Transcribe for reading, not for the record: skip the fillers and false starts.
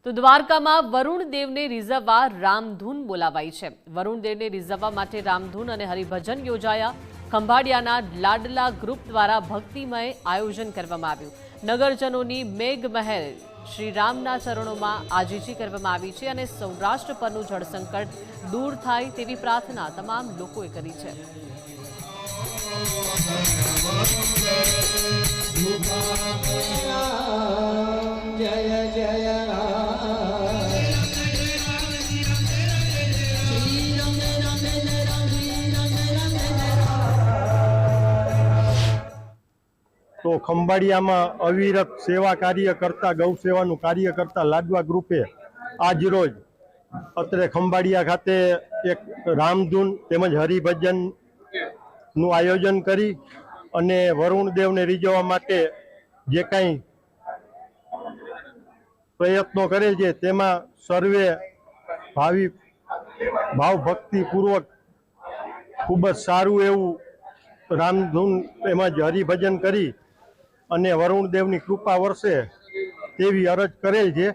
તો દ્વારકામાં વરુણ દેવને રીઝવવા રામધૂન બોલાવાઈ છે। વરુણ દેવને રીઝવવા માટે રામધૂન અને હરિભજન યોજાયા। ખંભાળિયાના લાડલા ગ્રુપ દ્વારા ભક્તિમય આયોજન કરવામાં આવ્યું। નગરજનોની મેઘ મહેલ શ્રી રામના ચરણોમાં આજીજી કરવામાં આવી છે અને સૌરાષ્ટ્ર પરનું જળસંકટ દૂર થાય તેવી પ્રાર્થના તમામ લોકોએ કરી છે। जय जय तो खंभाड़ियाમાં અવિરત સેવા કાર્ય કરતા ગૌ સેવાનું કાર્ય કરતા લાડવા ગ્રુપે આજ રોજ અત્રે ખંભાળિયા ખાતે એક રામધૂન તેમજ હરિભજન નું આયોજન કરી અને વરુણ દેવને રીઝવવા માટે જે કાંઈ પ્રયત્નો કરેલ છે તેમાં સર્વે ભાવ ભક્તિપૂર્વક ખૂબ જ સારું એવું રામધૂન તેમજ હરિભજન કરી અને વરુણ દેવની કૃપા વરસે તેવી અરજ કરેલ છે।